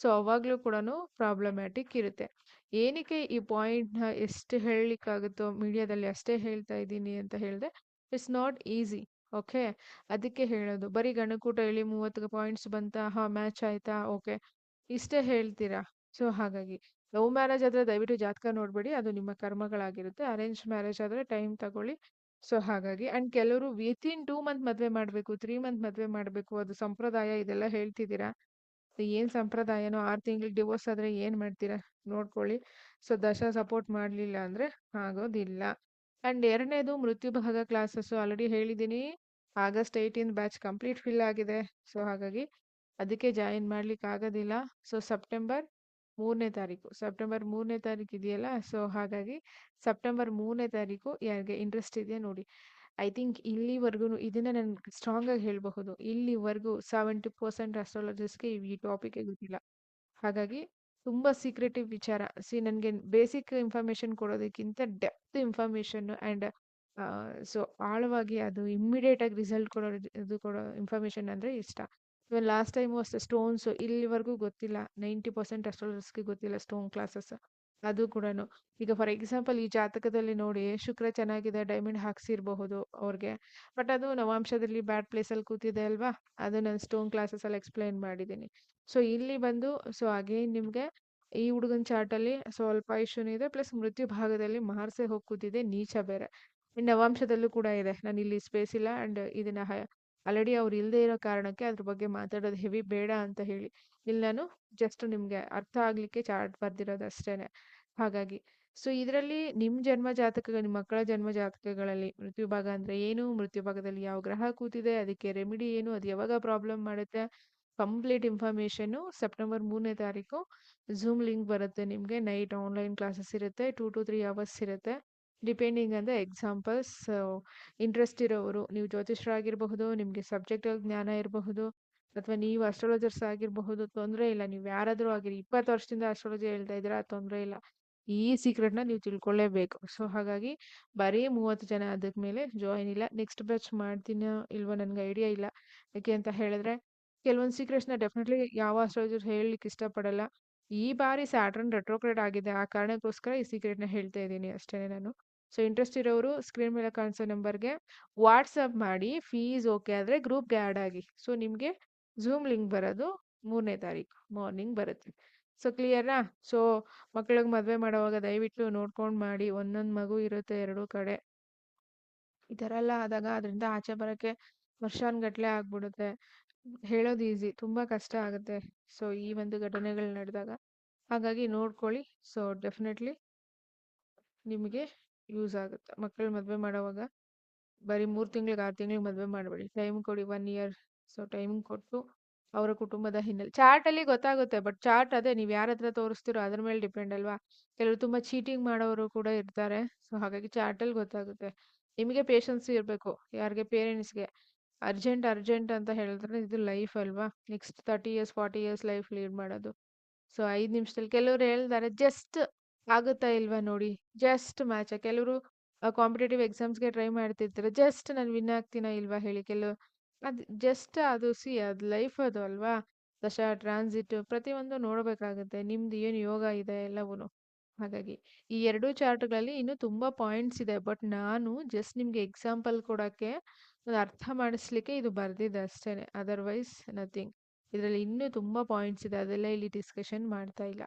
A: ಸೊ ಅವಾಗ್ಲೂ ಕೂಡ ಪ್ರಾಬ್ಲಮ್ಯಾಟಿಕ್ ಇರುತ್ತೆ. ಏನಕ್ಕೆ ಈ ಪಾಯಿಂಟ್ನ ಎಷ್ಟು ಹೇಳಲಿಕ್ಕಾಗುತ್ತೋ ಮೀಡಿಯಾದಲ್ಲಿ ಅಷ್ಟೇ ಹೇಳ್ತಾ ಇದ್ದೀನಿ ಅಂತ ಹೇಳಿದೆ. It's not easy. ಓಕೆ, ಅದಕ್ಕೆ ಹೇಳೋದು. ಬರೀ ಗಣಕೂಟ ಹೇಳಿ 30 ಪಾಯಿಂಟ್ಸ್ ಬಂತಾ, ಹಾ ಮ್ಯಾಚ್ ಆಯ್ತಾ, ಓಕೆ ಇಷ್ಟೇ ಹೇಳ್ತೀರಾ. ಸೊ ಹಾಗಾಗಿ ಲವ್ ಮ್ಯಾರೇಜ್ ಆದ್ರೆ ದಯವಿಟ್ಟು ಜಾತಕ ನೋಡ್ಬೇಡಿ, ಅದು ನಿಮ್ಮ ಕರ್ಮಗಳಾಗಿರುತ್ತೆ. ಅರೇಂಜ್ ಮ್ಯಾರೇಜ್ ಆದ್ರೆ ಟೈಮ್ ತಗೊಳ್ಳಿ. ಸೊ ಹಾಗಾಗಿ ಅಂಡ್ ಕೆಲವರು ವಿತಿನ್ 2 ಮಂತ್ ಮದ್ವೆ ಮಾಡ್ಬೇಕು, 3 ಮಂತ್ ಮದ್ವೆ ಮಾಡ್ಬೇಕು, ಅದು ಸಂಪ್ರದಾಯ ಇದೆಲ್ಲ ಹೇಳ್ತಿದ್ದೀರಾ. ಏನ್ ಸಂಪ್ರದಾಯನೋ 6 ತಿಂಗಳಿಗೆ ಡಿವೋರ್ಸ್ ಆದ್ರೆ ಏನ್ ಮಾಡ್ತೀರಾ ನೋಡ್ಕೊಳ್ಳಿ. ಸೊ ದಶ ಸಪೋರ್ಟ್ ಮಾಡ್ಲಿಲ್ಲ ಅಂದ್ರೆ ಆಗೋದಿಲ್ಲ. ಅಂಡ್ ಎರಡನೇದು ಮೃತ್ಯು ಭಾಗ ಕ್ಲಾಸಸ್ ಆಲ್ರೆಡಿ ಹೇಳಿದ್ದೀನಿ. August 18 ಬ್ಯಾಚ್ ಕಂಪ್ಲೀಟ್ ಫಿಲ್ ಆಗಿದೆ. ಸೊ ಹಾಗಾಗಿ ಅದಕ್ಕೆ ಜಾಯಿನ್ ಮಾಡ್ಲಿಕ್ಕೆ ಆಗೋದಿಲ್ಲ. ಸೊ ಸೆಪ್ಟೆಂಬರ್ 3ನೇ ತಾರೀಕು ಇದೆಯಲ್ಲ, ಸೊ ಹಾಗಾಗಿ ಸೆಪ್ಟೆಂಬರ್ 3ನೇ ತಾರೀಕು ಯಾರಿಗೆ ಇಂಟ್ರೆಸ್ಟ್ ಇದೆಯಾ ನೋಡಿ. ಐ ಥಿಂಕ್ ಇಲ್ಲಿವರೆಗೂ ಇದನ್ನ ನಾನು ಸ್ಟ್ರಾಂಗ್ ಆಗಿ ಹೇಳಬಹುದು, ಇಲ್ಲಿವರೆಗೂ 70% ಅಸ್ಟ್ರಾಲಜಿಸ್ಟ್ಗೆ ಈ ಟಾಪಿಕ್ ಗೊತ್ತಿಲ್ಲ. ಹಾಗಾಗಿ ತುಂಬಾ ಸೀಕ್ರೆಟಿವ್ ವಿಚಾರ. ನನಗೆ ಬೇಸಿಕ್ ಇನ್ಫಾರ್ಮೇಶನ್ ಕೊಡೋದಕ್ಕಿಂತ ಡೆಪ್ತ್ ಇನ್ಫಾರ್ಮೇಶನ್ ಅಂಡ್ ಸೊ ಆಳವಾಗಿ ಅದು ಇಮ್ಮಿಡಿಯೇಟ್ ಆಗಿ ರಿಸಲ್ಟ್ ಕೊಡೋ ಇನ್ಫಾರ್ಮೇಶನ್ ಅಂದ್ರೆ ಇಷ್ಟ. ಇವನ್ ಲಾಸ್ಟ್ ಟೈಮು ಅಷ್ಟೇ ಸ್ಟೋನ್ಸ್ ಇಲ್ಲಿವರೆಗೂ ಗೊತ್ತಿಲ್ಲ. 90% ಅಸ್ಟ್ರಾಲಜಿಸ್ಟ್ಗೆ ಗೊತ್ತಿಲ್ಲ ಸ್ಟೋನ್ ಕ್ಲಾಸಸ್. ಅದು ಕೂಡ ಈಗ ಫಾರ್ ಎಕ್ಸಾಂಪಲ್ ಈ ಜಾತಕದಲ್ಲಿ ನೋಡಿ, ಶುಕ್ರ ಚೆನ್ನಾಗಿದೆ, ಡೈಮಂಡ್ ಹಾಕ್ಸಿರ್ಬಹುದು ಅವ್ರಿಗೆ, ಬಟ್ ಅದು ನವಾಂಶದಲ್ಲಿ ಬ್ಯಾಡ್ ಪ್ಲೇಸ್ ಅಲ್ಲಿ ಕೂತಿದೆ ಅಲ್ವಾ. ಅದು ನಾನು ಸ್ಟೋನ್ ಕ್ಲಾಸಸ್ ಅಲ್ಲಿ ಎಕ್ಸ್ಪ್ಲೈನ್ ಮಾಡಿದ್ದೀನಿ. ಸೊ ಇಲ್ಲಿ ಬಂದು ಸೊ ಅಗೇನ್ ನಿಮ್ಗೆ ಈ ಹುಡುಗನ ಚಾರ್ಟ್ ಅಲ್ಲಿ ಸ್ವಲ್ಪ ಇಶ್ಯೂನು ಇದೆ, ಪ್ಲಸ್ ಮೃತ್ಯು ಭಾಗದಲ್ಲಿ ಮಾರ್ಸೆ ಹೋಗಿ ಕೂತಿದೆ, ನೀಚ ಬೇರೆ. ಇನ್ನು ನವಾಂಶದಲ್ಲೂ ಕೂಡ ಇದೆ. ನಾನು ಇಲ್ಲಿ ಸ್ಪೇಸ್ ಇಲ್ಲ ಅಂಡ್ ಇದನ್ನ ಆಲ್ರೆಡಿ ಅವ್ರು ಇಲ್ಲದೆ ಇರೋ ಕಾರಣಕ್ಕೆ ಅದ್ರ ಬಗ್ಗೆ ಮಾತಾಡೋದು ಹೆವಿ ಬೇಡ ಅಂತ ಹೇಳಿ ಇಲ್ಲಿ ನಾನು ಜಸ್ಟ್ ನಿಮ್ಗೆ ಅರ್ಥ ಆಗ್ಲಿಕ್ಕೆ ಚಾರ್ಟ್ ಬರ್ದಿರೋದು ಅಷ್ಟೇನೆ. ಹಾಗಾಗಿ ಸೊ ಇದರಲ್ಲಿ ನಿಮ್ ಜನ್ಮ ಜಾತಕ, ನಿಮ್ಮ ಮಕ್ಕಳ ಜನ್ಮ ಜಾತಕಗಳಲ್ಲಿ ಮೃತ್ಯು ಭಾಗ ಅಂದ್ರೆ ಏನು, ಮೃತ್ಯು ಭಾಗದಲ್ಲಿ ಯಾವ ಗ್ರಹ ಕೂತಿದೆ, ಅದಕ್ಕೆ ರೆಮಿಡಿ ಏನು, ಅದು ಯಾವಾಗ ಪ್ರಾಬ್ಲಮ್ ಮಾಡುತ್ತೆ, ಕಂಪ್ಲೀಟ್ ಇನ್ಫಾರ್ಮೇಶನ್ ಸೆಪ್ಟೆಂಬರ್ 3ನೇ ತಾರೀಕು ಝೂಮ್ ಲಿಂಕ್ ಬರುತ್ತೆ ನಿಮಗೆ. ನೈಟ್ ಆನ್ಲೈನ್ ಕ್ಲಾಸಸ್ ಇರುತ್ತೆ, 2 to 3 hours ಇರುತ್ತೆ. ಡಿಪೆಂಡಿಂಗ್ ಅಂದ್ರೆ ಎಕ್ಸಾಂಪಲ್ಸ್. ಇಂಟ್ರೆಸ್ಟ್ ಇರೋರು, ನೀವು ಜ್ಯೋತಿಷ್ಯರಾಗಿರಬಹುದು, ನಿಮಗೆ ಸಬ್ಜೆಕ್ಟ್ ಜ್ಞಾನ ಇರಬಹುದು, ಅಥವಾ ನೀವು ಅಸ್ಟ್ರಾಲಜರ್ಸ್ ಆಗಿರಬಹುದು, ತೊಂದರೆ ಇಲ್ಲ. ನೀವು ಯಾರಾದ್ರೂ ಆಗಿರಿ, 20 ವರ್ಷದಿಂದ ಅಸ್ಟ್ರಾಲಜಿ ಹೇಳ್ತಾ ಇದ್ದೀರಾ, ತೊಂದರೆ ಇಲ್ಲ. ಈ ಸೀಕ್ರೆಟ್ನ ನೀವು ತಿಳ್ಕೊಳ್ಳೇಬೇಕು. ಸೊ ಹಾಗಾಗಿ ಬರೀ 30 ಜನ ಅದಕ್ಕೆ ಮೇಲೆ ಜಾಯಿನ್ ಇಲ್ಲ. ನೆಕ್ಸ್ಟ್ ಬ್ಯಾಚ್ ಮಾಡ್ತೀನೋ ಇಲ್ವೋ ನನ್ಗೆ ಐಡಿಯಾ ಇಲ್ಲ. ಯಾಕೆ ಅಂತ ಹೇಳಿದ್ರೆ ಕೆಲವೊಂದು ಸೀಕ್ರೆಟ್ಸ್ನ ಡೆಫಿನೆಟ್ಲಿ ಯಾವ ಅಸ್ಟ್ರಾಲಜರ್ ಹೇಳಲಿಕ್ಕೆ ಇಷ್ಟಪಡಲ್ಲ. ಈ ಬಾರಿ ಸ್ಯಾಟರ್ನ್ ರೆಟ್ರೋಗ್ರೇಡ್ ಆಗಿದೆ, ಆ ಕಾರಣಕ್ಕೋಸ್ಕರ ಈ ಸೀಕ್ರೆಟ್ನ ಹೇಳ್ತಾ ಇದ್ದೀನಿ ಅಷ್ಟೇ ನಾನು. ಸೊ ಇಂಟ್ರೆಸ್ಟ್ ಇರೋರು ಸ್ಕ್ರೀನ್ ಮೇಲೆ ಕಾಣಿಸೋ ನಂಬರ್ಗೆ ವಾಟ್ಸಪ್ ಮಾಡಿ, ಫೀಸ್ ಓಕೆ ಆದರೆ ಗ್ರೂಪ್ಗೆ ಆ್ಯಡ್ ಆಗಿ. ಸೊ ನಿಮಗೆ ಝೂಮ್ ಲಿಂಕ್ ಬರೋದು 3ನೇ ತಾರೀಕು ಮಾರ್ನಿಂಗ್ ಬರುತ್ತೆ. ಸೊ ಕ್ಲಿಯರಾ? ಸೊ ಮಕ್ಕಳಿಗೆ ಮದುವೆ ಮಾಡೋವಾಗ ದಯವಿಟ್ಟು ನೋಡ್ಕೊಂಡು ಮಾಡಿ. ಒಂದೊಂದು ಮಗು ಇರುತ್ತೆ ಎರಡೂ ಕಡೆ. ಈ ಥರ ಎಲ್ಲ ಆದಾಗ ಅದರಿಂದ ಆಚೆ ಬರೋಕ್ಕೆ ವರ್ಷಾನ್ಗಟ್ಲೆ ಆಗ್ಬಿಡುತ್ತೆ. ಹೇಳೋದು ಈಸಿ, ತುಂಬ ಕಷ್ಟ ಆಗುತ್ತೆ. ಸೊ ಈ ಒಂದು ಘಟನೆಗಳು ನಡೆದಾಗ ಹಾಗಾಗಿ ನೋಡ್ಕೊಳ್ಳಿ. ಸೊ ಡೆಫಿನೆಟ್ಲಿ ನಿಮಗೆ ಯೂಸ್ ಆಗುತ್ತೆ. ಮಕ್ಕಳು ಮದುವೆ ಮಾಡೋವಾಗ ಬರೀ 3 ತಿಂಗಳಿಗೆ 6 ತಿಂಗಳಿಗೆ ಮದುವೆ ಮಾಡಬೇಡಿ. ಟೈಮ್ ಕೊಡಿ, 1 year. ಸೊ ಟೈಮ್ ಕೊಟ್ಟು ಅವರ ಕುಟುಂಬದ ಹಿನ್ನೆಲೆ ಚಾರ್ಟಲ್ಲಿ ಗೊತ್ತಾಗುತ್ತೆ. ಬಟ್ ಚಾರ್ಟ್ ಅದೇ ನೀವು ಯಾರ ಹತ್ರ ತೋರಿಸ್ತೀರೋ ಅದ್ರ ಮೇಲೆ ಡಿಪೆಂಡ್ ಅಲ್ವಾ. ಕೆಲವರು ತುಂಬ ಚೀಟಿಂಗ್ ಮಾಡೋರು ಕೂಡ ಇರ್ತಾರೆ. ಸೊ ಹಾಗಾಗಿ ಚಾರ್ಟಲ್ಲಿ ಗೊತ್ತಾಗುತ್ತೆ. ನಿಮಗೆ ಪೇಷನ್ಸ್ ಇರಬೇಕು. ಯಾರಿಗೆ ಪೇರೆಂಟ್ಸ್ಗೆ ಅರ್ಜೆಂಟ್ ಅಂತ ಹೇಳಿದ್ರೆ ಇದು ಲೈಫ್ ಅಲ್ವಾ. Next 30 years 40 years life lead ಮಾಡೋದು. ಸೊ 5 ನಿಮಿಷದಲ್ಲಿ ಕೆಲವರು ಹೇಳ್ತಾರೆ ಜಸ್ಟ್ ಆಗುತ್ತಾ ಇಲ್ವಾ ನೋಡಿ, ಜಸ್ಟ್ ಮ್ಯಾಚ್. ಕೆಲವರು ಕಾಂಪಿಟೇಟಿವ್ ಎಕ್ಸಾಮ್ಸ್ಗೆ ಟ್ರೈ ಮಾಡ್ತಿರ್ತಾರೆ, ಜಸ್ಟ್ ನಾನು ವಿನ್ ಆಗ್ತೀನಾ ಇಲ್ವಾ ಹೇಳಿ. ಕೆಲವು ಅದು ಜಸ್ಟ್ ಅದು ಅದು ಲೈಫ್ ಅದು ಅಲ್ವಾ. ದಶ ಟ್ರಾನ್ಸಿಟ್ ಪ್ರತಿಯೊಂದು ನೋಡಬೇಕಾಗುತ್ತೆ. ನಿಮ್ದು ಏನು ಯೋಗ ಇದೆ ಎಲ್ಲವೂ. ಹಾಗಾಗಿ ಈ 2 ಚಾರ್ಟ್ಗಳಲ್ಲಿ ಇನ್ನೂ ತುಂಬಾ ಪಾಯಿಂಟ್ಸ್ ಇದೆ, ಬಟ್ ನಾನು ಜಸ್ಟ್ ನಿಮ್ಗೆ ಎಕ್ಸಾಂಪಲ್ ಕೊಡಕ್ಕೆ, ಒಂದು ಅರ್ಥ ಮಾಡಿಸ್ಲಿಕ್ಕೆ ಇದು ಬರ್ದಿದೆ ಅಷ್ಟೇನೆ. Otherwise nothing. ಇದರಲ್ಲಿ ಇನ್ನೂ ತುಂಬಾ ಪಾಯಿಂಟ್ಸ್ ಇದೆ, ಅದೆಲ್ಲ ಇಲ್ಲಿ ಡಿಸ್ಕಷನ್ ಮಾಡ್ತಾ ಇಲ್ಲ.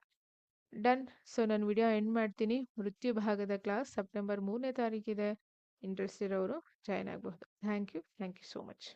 A: ಡನ್. ಸೊ ನಾನು ವಿಡಿಯೋ ಎಂಡ್ ಮಾಡ್ತೀನಿ. ಮೃತ್ಯು ಭಾಗದ ಕ್ಲಾಸ್ ಸೆಪ್ಟೆಂಬರ್ 3ನೇ ತಾರೀಕಿದೆ. ಇಂಟ್ರೆಸ್ಟ್ ಇರೋರು ಜಾಯ್ನ್ ಆಗಬಹುದು. Thank you so much.